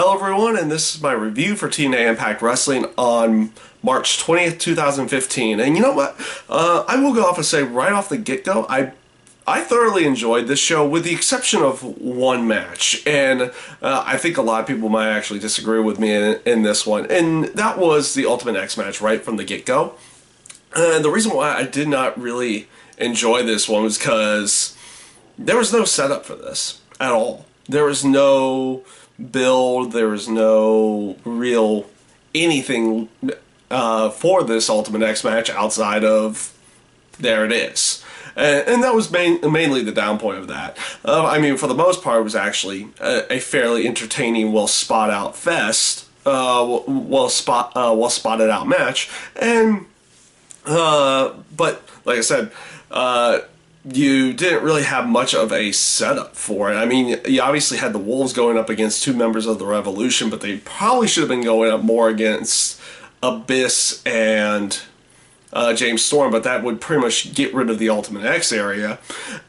Hello everyone, and this is my review for TNA Impact Wrestling on March 20th, 2015. And you know what? I will go off and say right off the get-go, I thoroughly enjoyed this show with the exception of one match. And I think a lot of people might actually disagree with me in this one. And that was the Ultimate X match right from the get-go. And the reason why I did not really enjoy this one was because there was no setup for this at all. There was no build, there was no real anything for this Ultimate X match outside of there it is. And that was mainly the down point of that. I mean, for the most part, it was actually a fairly entertaining, well spot out fest, well spotted out match. And but like I said, you didn't really have much of a setup for it. I mean, you obviously had the Wolves going up against two members of the Revolution, but they probably should have been going up more against Abyss and James Storm, but that would pretty much get rid of the Ultimate X area.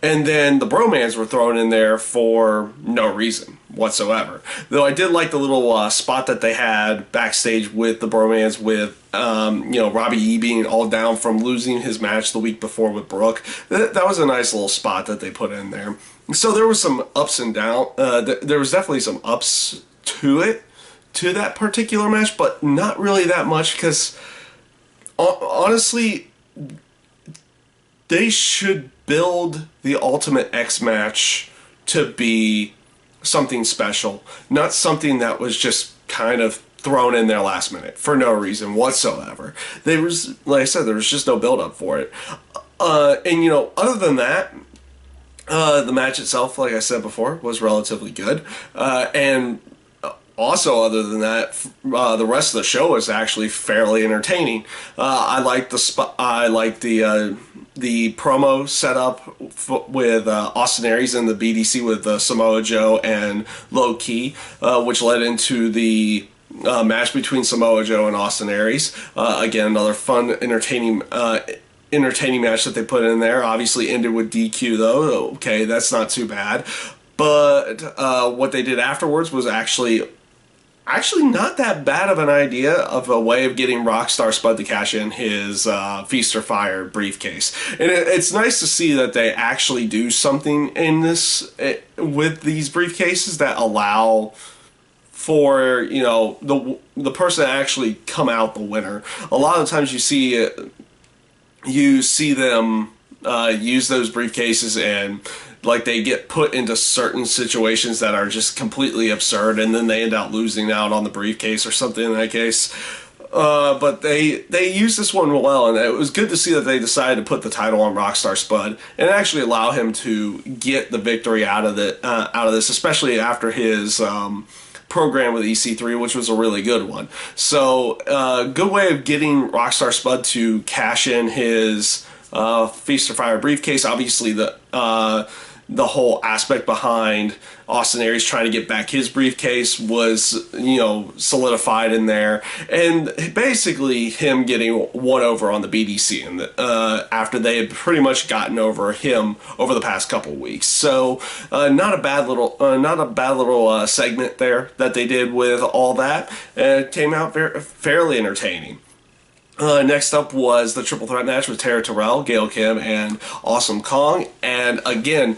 And then the Bromans were thrown in there for no reason whatsoever. Though I did like the little spot that they had backstage with the Bromans with, you know, Robbie E being all down from losing his match the week before with Brooke. That was a nice little spot that they put in there. So there was some ups and downs. There was definitely some ups to it, to that particular match, but not really that much because honestly, they should build the Ultimate X match to be something special, not something that was just kind of thrown in there last minute for no reason whatsoever. There was, like I said, there was just no build up for it. And you know, other than that, the match itself, like I said before, was relatively good. And also, other than that, the rest of the show was actually fairly entertaining. I liked the promo setup with Austin Aries and the BDC with Samoa Joe and Low Ki, which led into the match between Samoa Joe and Austin Aries. Again, another fun, entertaining match that they put in there. Obviously ended with DQ though. Okay, that's not too bad. But what they did afterwards was actually not that bad of an idea of a way of getting Rockstar Spud to cash in his Feast or Fire briefcase. And it's nice to see that they actually do something in this with these briefcases that allow for, you know, the person to actually come out the winner. A lot of times you see them use those briefcases and like they get put into certain situations that are just completely absurd, and then they end up losing out on the briefcase or something in that case. But they used this one well, and it was good to see that they decided to put the title on Rockstar Spud and actually allow him to get the victory out of this, especially after his program with EC3, which was a really good one. So, good way of getting Rockstar Spud to cash in his Feast or Fire briefcase. Obviously, the whole aspect behind Austin Aries trying to get back his briefcase was, you know, solidified in there, and basically him getting one over on the BDC, and after they had pretty much gotten over him over the past couple weeks. So not a bad little segment there that they did with all that. It came out fairly entertaining. Next up was the triple threat match with Tara Terrell, Gail Kim, and Awesome Kong. And again,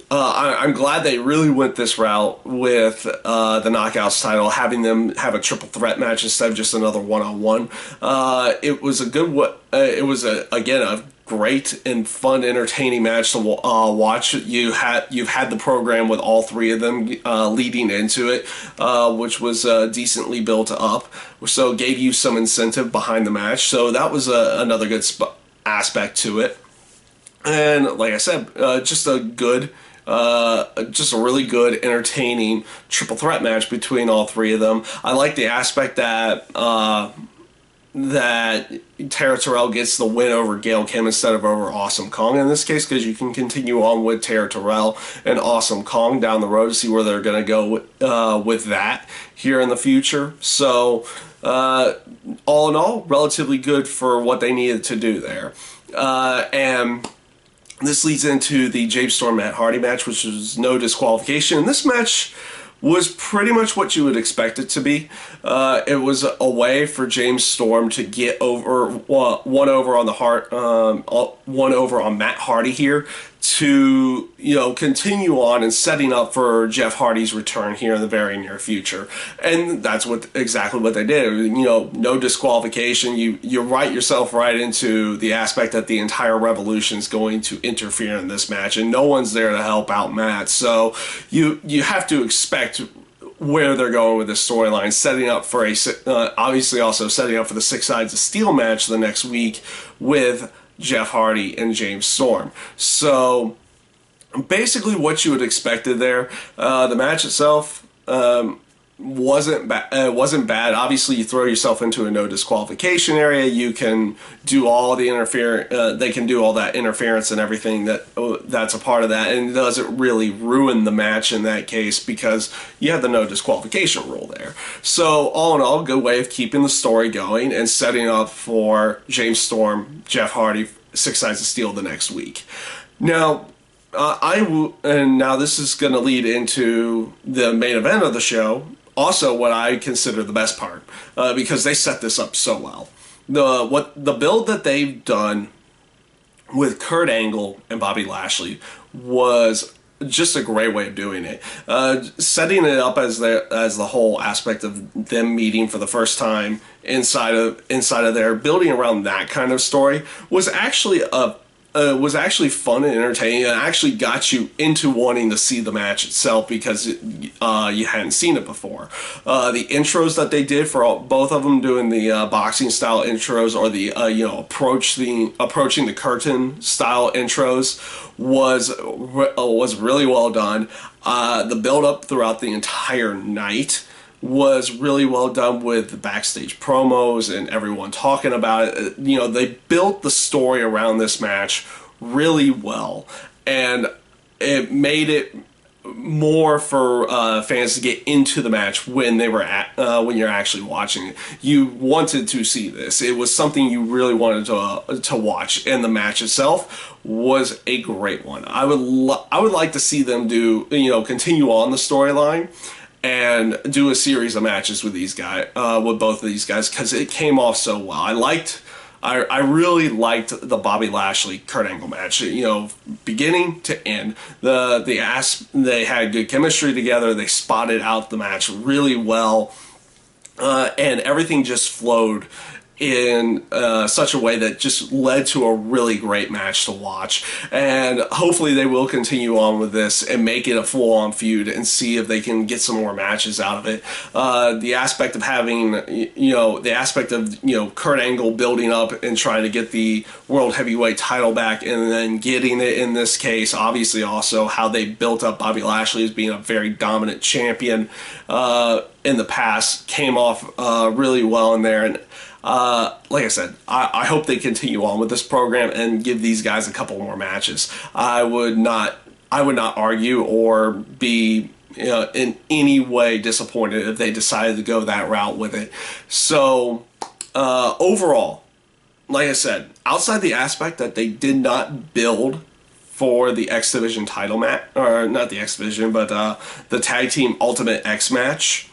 I'm glad they really went this route with the Knockouts title, having them have a triple threat match instead of just another one-on-one. It was again a great and fun, entertaining match to watch. You've had the program with all three of them leading into it, which was decently built up, so gave you some incentive behind the match. So that was another good aspect to it. And like I said, just a really good, entertaining triple threat match between all three of them. I like the aspect that Tara Terrell gets the win over Gail Kim instead of over Awesome Kong in this case, because you can continue on with Tara Terrell and Awesome Kong down the road to see where they're going to go with that here in the future. So all in all, relatively good for what they needed to do there. And this leads into the James Storm Matt Hardy match, which was no disqualification. And this match was pretty much what you would expect it to be. It was a way for James Storm to get over one over on the one over on Matt Hardy here, to continue on and setting up for Jeff Hardy's return here in the very near future. And that's exactly what they did. No disqualification. You write yourself right into the aspect that the entire Revolution is going to interfere in this match, and no one's there to help out Matt. So you have to expect where they're going with this storyline, setting up for obviously also setting up for the Six Sides of Steel match the next week with Jeff Hardy and James Storm. So basically what you would expected there. The match itself wasn't bad. Obviously, you throw yourself into a no disqualification area, you can do all the they can do all that interference and everything that's a part of that, and it doesn't really ruin the match in that case because you have the no disqualification rule there. So all in all, good way of keeping the story going and setting up for James Storm, Jeff Hardy, Six Sides of Steel the next week. Now, now this is going to lead into the main event of the show. Also, what I consider the best part, because they set this up so well. The build that they've done with Kurt Angle and Bobby Lashley was just a great way of doing it. Setting it up as the whole aspect of them meeting for the first time inside of their building around that kind of story was actually fun and entertaining, and actually got you into wanting to see the match itself because you hadn't seen it before. The intros that they did for both of them, doing the boxing style intros or the approaching the curtain style intros, was really well done. The build up throughout the entire night was really well done with the backstage promos and everyone talking about it. They built the story around this match really well, and it made it more for fans to get into the match when you're actually watching it. You wanted to see this. It was something you really wanted to watch, and the match itself was a great one. I would like to see them continue on the storyline and do a series of matches with with both of these guys, because it came off so well. I really liked the Bobby Lashley Kurt Angle match. Beginning to end, they had good chemistry together. They spotted out the match really well, and everything just flowed in such a way that just led to a really great match to watch. And hopefully they will continue on with this and make it a full-on feud and see if they can get some more matches out of it. The aspect of having, Kurt Angle building up and trying to get the World Heavyweight title back and then getting it in this case. Obviously also how they built up Bobby Lashley as being a very dominant champion in the past came off really well in there. And like I said, I hope they continue on with this program and give these guys a couple more matches. I would not argue or be in any way disappointed if they decided to go that route with it. So overall, like I said, outside the aspect that they did not build for the X Division title match, or not the X Division, but the Tag Team Ultimate X match,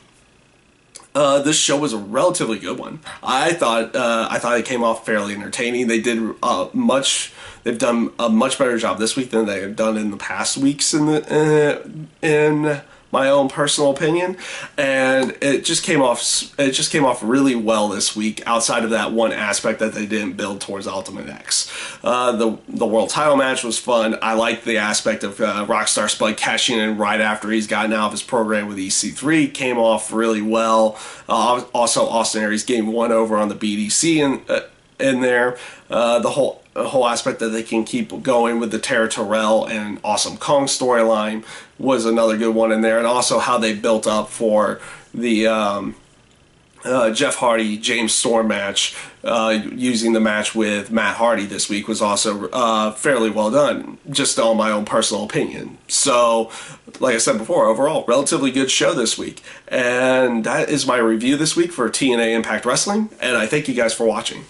this show was a relatively good one. I thought it came off fairly entertaining. They've done a much better job this week than they have done in the past weeks in my own personal opinion, and it just came off really well this week, outside of that one aspect that they didn't build towards Ultimate X. The world title match was fun. I liked the aspect of Rockstar Spud cashing in right after he's gotten out of his program with EC3. Came off really well. Also, Austin Aries getting one over on the BDC in there. The whole aspect that they can keep going with the Tara Terrell and Awesome Kong storyline was another good one in there, and also how they built up for the Jeff Hardy James Storm match, using the match with Matt Hardy this week, was also fairly well done, just on my own personal opinion. So, like I said before, overall, relatively good show this week. And that is my review this week for TNA Impact Wrestling, and I thank you guys for watching.